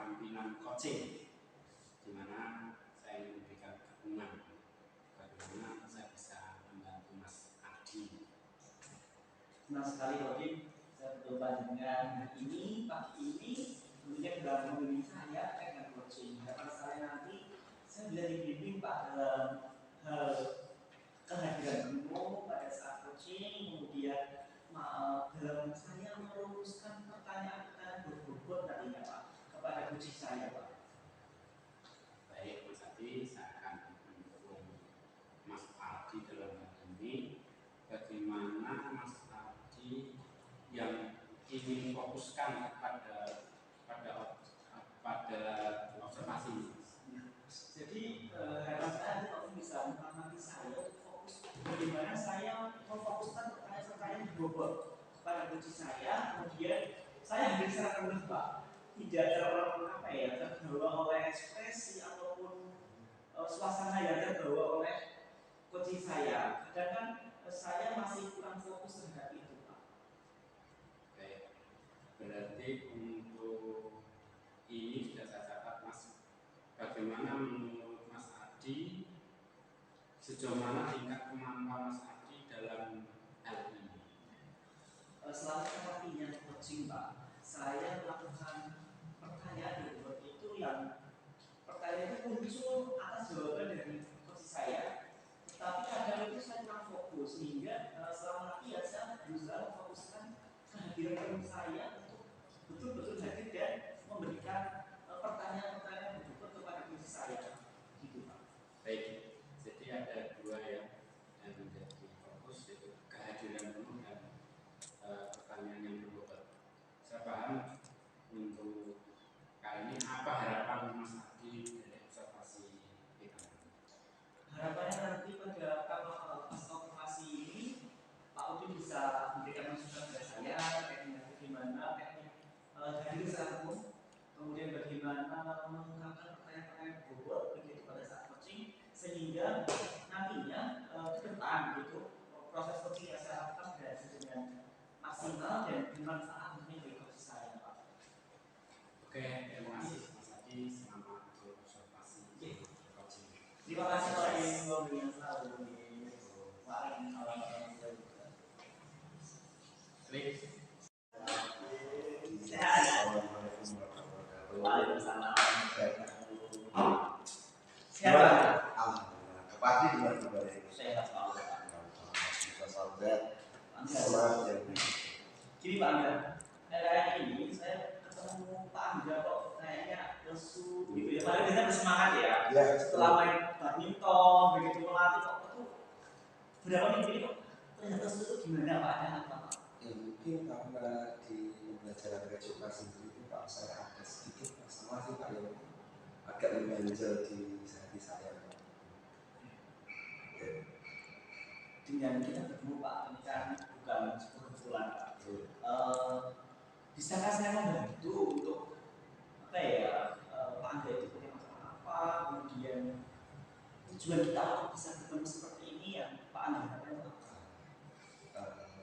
pendampingan coaching, di mana saya ingin memberikan dukungan bagaimana saya bisa membantu Mas Adi. Senang sekali Pak Kim, saya berjumpa dengan ini pagi ini tentunya sudah membimbing saya dengan coaching. Karena saya nanti saya bisa dibimbing Pak dalam hal kehadiran penuh pada saat coaching, kemudian dalam saya merumuskan pertanyaan-pertanyaan berbobot nantinya Pak kepada coaching saya Pak. Baik Mas Adi, saya akan mendukung Mas Adi dalam hal ini. Bagaimana Mas Adi yang ingin fokuskan pada observasi. Jadi harapan saya kalau bisa mengamati saya fokus bagaimana saya memfokuskan pertanyaan-pertanyaan berbobot pada coaching saya, kemudian saya hadir secara penuh Pak, tidak terbawa oleh ekspresi ataupun suasana yang terbawa oleh coaching saya. Kadang kan saya masih kurang fokus terhadap itu Pak. Oke, berarti untuk ini sudah saya catat Mas. Bagaimana menurut Mas Adi, sejauh mana tingkat kemampuan Mas Adi dalam hal ini? Selama latihan coaching Pak, saya melakukan pertanyaan berbobot itu yang pertanyaan itu muncul atas jawaban dari coach saya, tapi kadang itu saya kurang fokus sehingga selama latihan saya berusaha memfokuskan kehadiran penuh saya untuk betul-betul hadir dan memberikan pertanyaan-pertanyaan berbobot kepada coach saya, gitu Pak. Baik, jadi ada dua yang menjadi fokus, yaitu kehadiran penuh dan pertanyaan yang berbobot. Saya paham untuk kali ini apa harapan Mas Adi dari observasi kita? Harapannya nanti pada observasi ini Pak Udin bisa memberikan masukan kepada saya terkait dengan bagaimana teknik hadir secara penuh, kemudian bagaimana mengungkapkan pertanyaan-pertanyaan berbobot begitu pada saat coaching, sehingga nantinya ke depan gitu proses coaching yang saya lakukan berhasil dengan maksimal dan bermanfaat tentunya bagi coach saya Pak. Oke, terima kasih Mas Adi, selamat berobservasi coaching. Terima kasih Pak yang selalu Waalaikumsalam. Siapa? Alhamdulillah. Kepati di mana kabar? Sehat Pak. Bisa sahabat. Semangat ya. Gini Pak Angga, hari ini saya ketemu Pak Angga kok kayaknya lesu gitu ya. Padahal kita bersemangat ya. Setelah main badminton, begitu melatih kok itu berapa minggu ini kok ternyata lesu itu gimana Pak? Ada apa Pak? Ya mungkin karena di pembelajaran kejukan sendiri itu Pak saya ada sedikit masalah sih Pak yang agak mengganjal di hati saya. Dengan kita bertemu Pak, ini kan bukan kebetulan Pak. Bisakah saya membantu untuk Pak Angga itu punya masalah apa, kemudian tujuan kita untuk bisa bertemu seperti ini yang Pak Angga harapkan apa?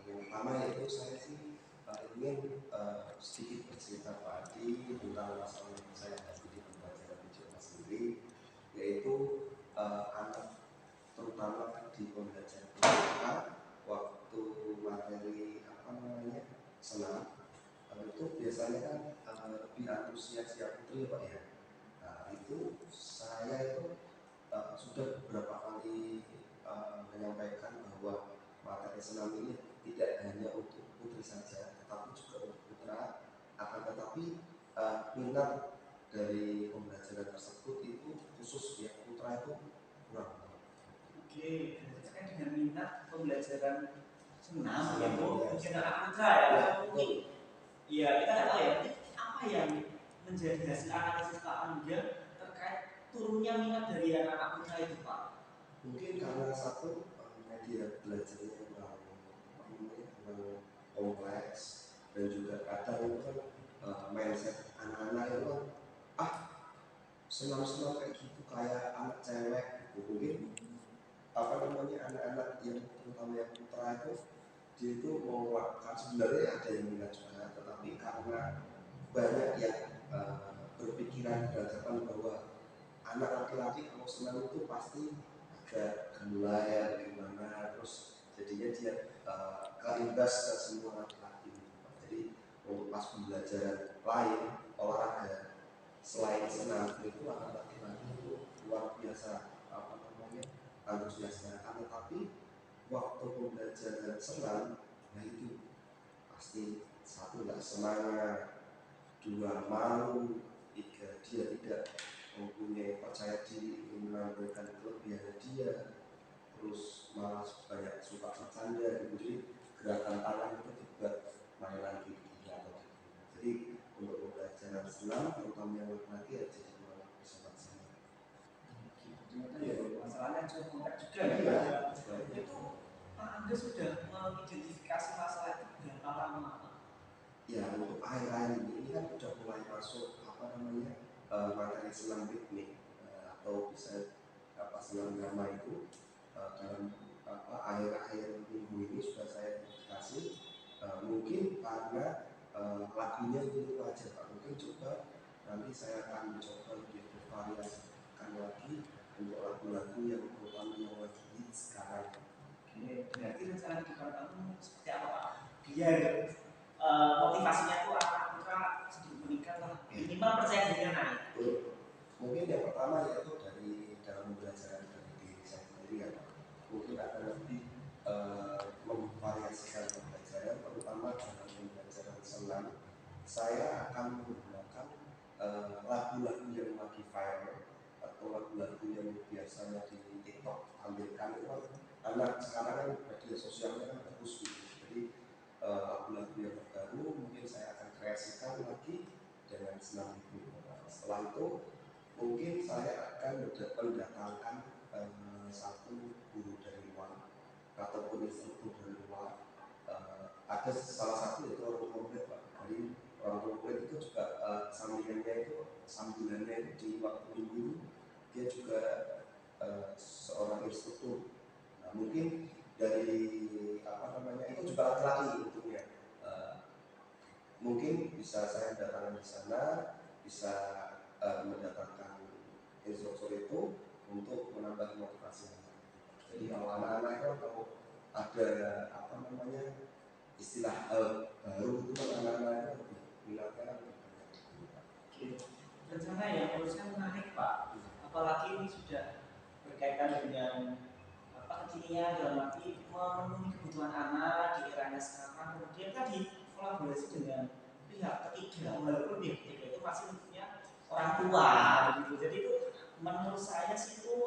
Yang pertama yaitu saya sih ingin sedikit bercerita Pak Adi tentang masalah yang saya hadapi di pembelajaran kejukan sendiri, yaitu anak terutama di pembelajaran kejukan waktu materi senam itu biasanya kan lebih antusias ya putri Pak ya. Nah itu saya itu sudah beberapa kali menyampaikan bahwa materi senam ini tidak hanya untuk putri saja, tetapi juga untuk putra. Akan tetapi minat dari pembelajaran tersebut itu khusus ya putra itu kurang. Oke, terkait dengan minat pembelajaran senam yaitu ujian anak putra ya. Iya, kita nggak tahu ya apa yang menjadi hasil analisis Pak Angga terkait turunnya minat dari anak putra itu Pak. Mungkin karena satu media belajarnya kurang kompleks dan juga kadang itu kan mindset anak-anak itu kan senam-senam kayak gitu kayak anak cewek gitu. Mungkin anak-anak yang terutama yang putra itu dia itu mengeluarkan sebenarnya ada yang minat juga, tetapi karena banyak yang berpikiran beranggapan bahwa anak laki-laki kalau senang itu pasti agak gemulai bagaimana, terus jadinya dia keimbas ke semua laki-laki. Jadi untuk pas pembelajaran lain olahraga selain senam itu anak laki-laki itu luar biasa antusiasnya, tetapi waktu pembelajaran senam, nah itu pasti satu nggak semangat, dua malu, tiga dia tidak mempunyai percaya diri ingin menampilkan kelebihan dia, terus malah banyak suka bercanda gitu. Jadi gerakan tangan itu dibuat mainan gigi atau gitu. Jadi untuk pembelajaran senam terutama yang laki-laki ya jadi malah bersama saya. Masalahnya cukup kompleks juga ya. Itu Pak Angga sudah mengidentifikasi masalah itu berapa lama? Ya untuk akhir-akhir ini kan sudah mulai masuk materi senam ritmik atau bisa senam drama itu dalam akhir-akhir minggu ini sudah saya kasih. Mungkin karena lagunya itu aja Pak, mungkin coba nanti saya akan mencoba lebih bervariasikan lagi untuk lagu-lagu yang terutama yang lagi hits sekarang. Berarti rencana di kamu seperti apa Pak? Biar motivasinya tuh anak putra sedikit meningkat lah, minimal percaya dirinya naik. Mungkin yang pertama yaitu dari dalam pembelajaran dari diri saya sendiri ya Pak. Mungkin akan lebih memvariasikan pembelajaran, terutama dalam pembelajaran senam. Saya akan menggunakan lagu-lagu yang lagi viral atau lagu-lagu yang biasanya di TikTok tampilkan itu kan, karena sekarang kan media sosialnya kan bagus gitu. Jadi lagu-lagu yang terbaru mungkin saya akan kreasikan lagi dengan senam itu. Setelah itu mungkin saya akan mendatangkan satu guru dari luar ataupun instruktur dari luar. Ada salah satu itu orang tua murid Pak. Jadi orang tua murid itu juga sambilannya itu di waktu minggu dia juga seorang instruktur. Nah, mungkin dari itu juga laki-laki untungnya. Mungkin bisa saya datangkan di sana, bisa mendatangkan instruktur itu untuk menambah motivasi. Jadi kalau anak-anak itu kalau ada istilah baru itu kan anak-anak itu minatnya lebih banyak. Rencana yang menurut saya menarik Pak, apalagi ini sudah berkaitan dengan kekinian dalam arti memenuhi kebutuhan anak di eranya sekarang. Kemudian tadi kolaborasi dengan pihak ketiga, walaupun pihak ketiga itu masih punya orang tua begitu. Jadi itu menurut saya sih itu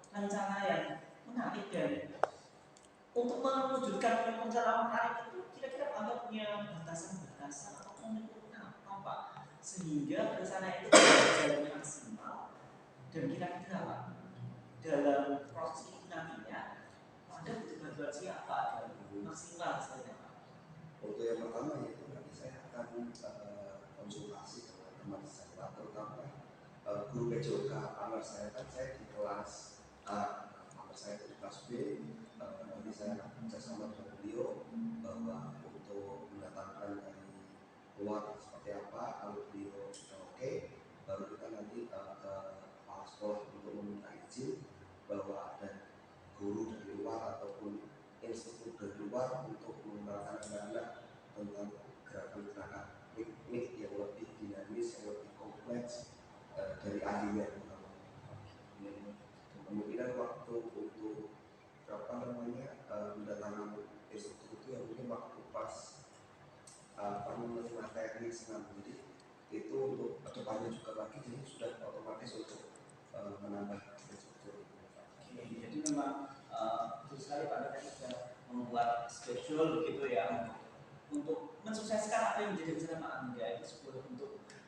rencana yang menarik, dan untuk mewujudkan rencana menarik itu kira-kira Anda punya batasan-batasan atau komitmen apa sehingga rencana itu berjalan maksimal, dan kira-kira dalam proses itu nantinya Anda butuh bantuan siapa dan maksimal saja Pak? Untuk yang pertama yaitu nanti saya akan konsultasi dengan teman saya, terutama guru PJOK. Anak saya kan saya di kelas A, anak saya di kelas B. Nanti saya akan bersama dengan beliau bahwa untuk mendatangkan dari luar seperti apa. Kalau beliau sudah oke, baru kita nanti ke kepala sekolah untuk meminta izin bahwa ada guru dari luar ataupun instruktur dari luar untuk mengenalkan anak-anak tentang gerakan-gerakan ritmik yang lebih dinamis, yang lebih kompleks dari ahlinya. Kemungkinan waktu untuk mendatangkan instruktur itu yang mungkin waktu pas materi senam. Jadi itu untuk kedepannya juga lagi, jadi sudah otomatis untuk menambah instruktur. Jadi memang betul sekali Pak, kita sudah membuat schedule begitu ya untuk mensukseskan apa yang menjadi rencana Pak Angga. Itu sebuah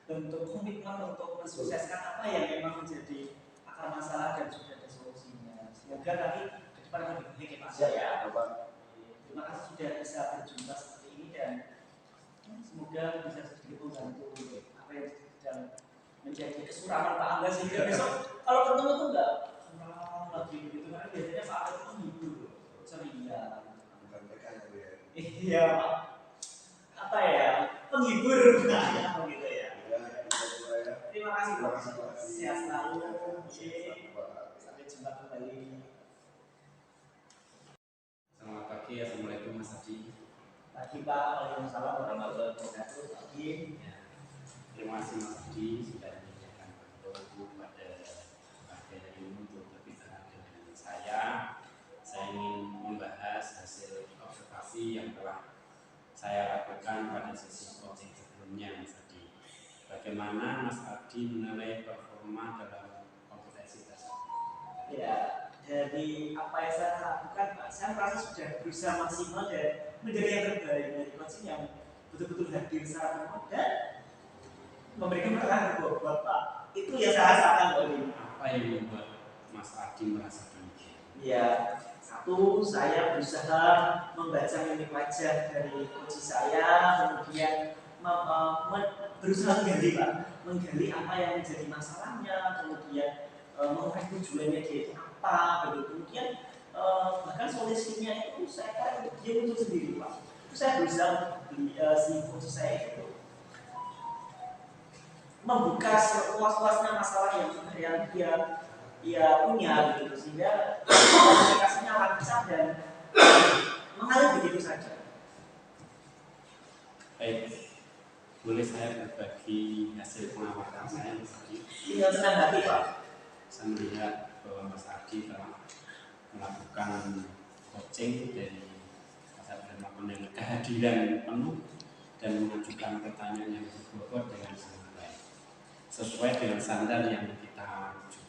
bentuk komitmen untuk mensukseskan apa yang memang menjadi akar masalah dan sudah ada solusinya. Semoga nanti ke depan lebih baik ya Pak ya. Terima kasih sudah bisa berjumpa seperti ini, dan semoga bisa sedikit membantu apa yang sedang menjadi kesuraman Pak Angga, sehingga besok kalau ketemu tuh enggak lagi begitu, karena biasanya Pak Angga itu menghibur ceria. Iya Pak, apa ya, penghibur gitu ya. Terima kembali. Selamat pagi, assalamualaikum Mas Adi. Pagi Pak, waalaikumsalam warahmatullahi wabarakatuh. Pagi. Ya, terima kasih Mas Adi sudah menyediakan waktu pada pagi hari ini untuk berbicara dengan saya. Saya ingin membahas hasil observasi yang telah saya lakukan pada sesi coaching sebelumnya Mas Adi. Bagaimana Mas Adi menilai performa dalam kompetensi dasar? Ya, dari apa yang saya lakukan Pak, saya merasa sudah berusaha maksimal dan menjadi yang terbaik dari coaching yang betul-betul hadir secara penuh dan memberikan keterangan buat Pak. Itu yang saya rasakan Pak ini. Apa yang membuat Mas Adi merasa demikian? Ya, satu, saya berusaha membaca mimik wajah dari coach saya, kemudian berusaha menggali Pak, menggali apa yang menjadi masalahnya, kemudian mengenai tujuannya dia itu apa, begitu. Kemudian bahkan solusinya itu saya kira dia muncul sendiri Pak. Itu saya berusaha si coach saya itu membuka seluas-luasnya masalah yang dia punya begitu, sehingga komunikasinya lancar dan mengalir begitu saja. Baik, boleh saya berbagi hasil pengamatan saya Mas Adi? Tinggal senang hati Pak. Saya melihat bahwa Mas Adi telah melakukan coaching dari dengan kehadiran penuh dan mengajukan pertanyaan yang berbobot dengan sangat baik sesuai dengan standar yang kita tuju.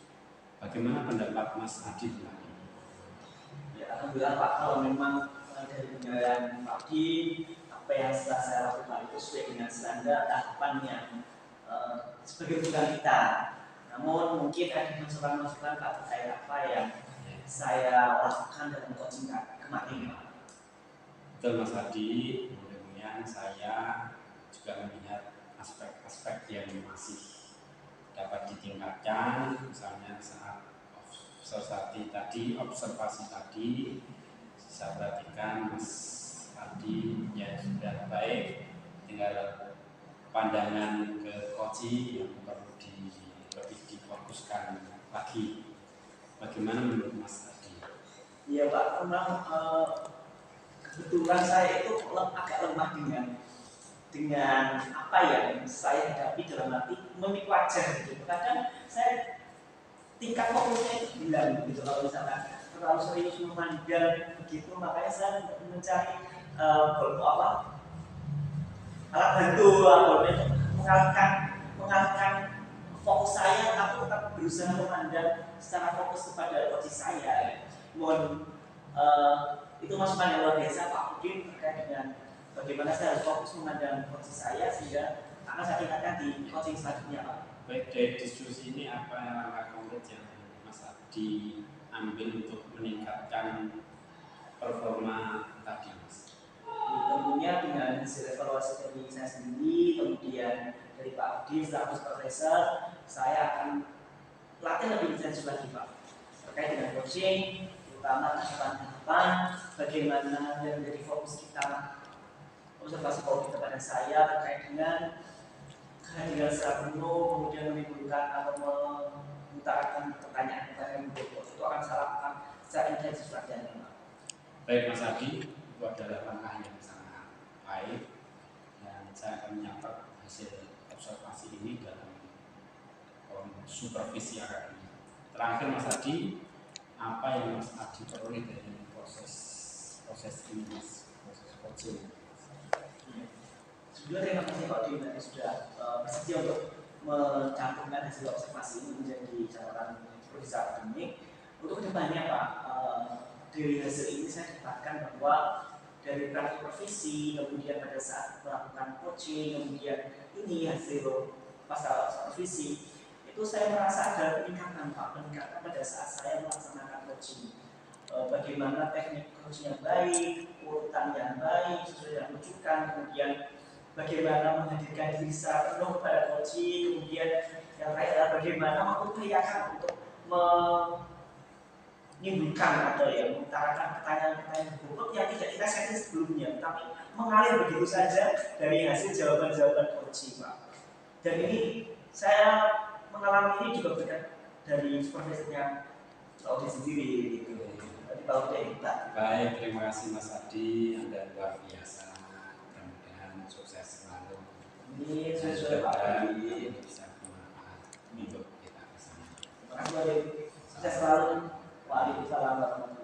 Bagaimana pendapat Mas Adi tentang ini? Ya, alhamdulillah Pak, kalau memang dari penilaian Pak Adi, apa yang setelah saya lakukan itu sesuai dengan standar tahapan yang sebagai tujuan kita. Namun mungkin ada masukan-masukan Pak terkait apa yang saya lakukan dalam coaching kemarin Pak. Betul Mas Adi, kemudian saya juga melihat aspek-aspek yang masih dapat ditingkatkan, misalnya saat observasi tadi, saya perhatikan Mas Adi ya sudah baik, tinggal pandangan ke coaching yang perlu lebih difokuskan lagi. Bagaimana menurut Mas Adi? Iya Pak, memang kebetulan saya itu agak lemah dengan apa yang saya hadapi dalam arti mimik wajah gitu. Kadang saya tingkat fokusnya itu hilang gitu, kalau misalkan terlalu serius memandang begitu, makanya saya mencari alat bantu untuk mengalihkan fokus saya, tapi tetap berusaha memandang secara fokus kepada coach saya. Mohon itu masukan yang luar biasa Pak Udin terkait dengan bagaimana saya harus fokus memandang coach saya, sehingga akan saya tingkatkan di coaching selanjutnya Pak. Baik, dari diskusi ini apa langkah konkret yang Mas Adi ambil untuk meningkatkan performa tadi Mas? Tentunya dengan hasil evaluasi dari saya sendiri, kemudian dari Pak Udin selaku profesor, saya akan latih lebih intensif lagi Pak terkait dengan coaching, terutama tahapan-tahapan bagaimana yang menjadi fokus kita, observasi fokus kepada saya terkait dengan kehadiran secara penuh, kemudian menimbulkan atau mengutarakan pertanyaan-pertanyaan berbobot. Itu akan saya lakukan secara intensif latihan Pak. Baik Mas Adi, itu adalah langkah yang sangat baik dan saya akan menyampaikan hasil observasi ini dalam supervisi akademik. Terakhir Mas Adi, apa yang Mas Adi peroleh dari proses ini Mas, proses coaching? Sebelumnya terima kasih Pak Udin tadi sudah bersedia untuk mencantumkan hasil observasi ini menjadi catatan supervisi akademik. Untuk kedepannya Pak, dari hasil ini saya dapatkan bahwa dari praktik profesi, kemudian pada saat melakukan coaching, kemudian ini hasil pasca supervisi, itu saya merasa ada peningkatan Pak, peningkatan pada saat saya melaksanakan coaching. Bagaimana teknik coaching yang baik, urutan yang baik sesuai dengan rujukan, kemudian bagaimana menghadirkan diri secara penuh kepada coaching, kemudian yang terakhir adalah bagaimana mengupayakan untuk menimbulkan atau ya mengutarakan pertanyaan-pertanyaan berbobot yang tidak kita setting sebelumnya, tapi mengalir begitu saja dari hasil jawaban-jawaban coaching Pak. Dan ini saya mengalami ini juga berkat dari supervisornya Tahu sendiri gitu. Tapi tahu kita. Baik, terima kasih Mas Adi, Anda luar biasa. Mudah-mudahan sukses selalu. Ini sesuai Pak Adi. Bisa bermanfaat untuk kita bersama. Terima kasih Pak Adi. Sukses selalu. Waalaikumsalam warahmatullahi wabarakatuh.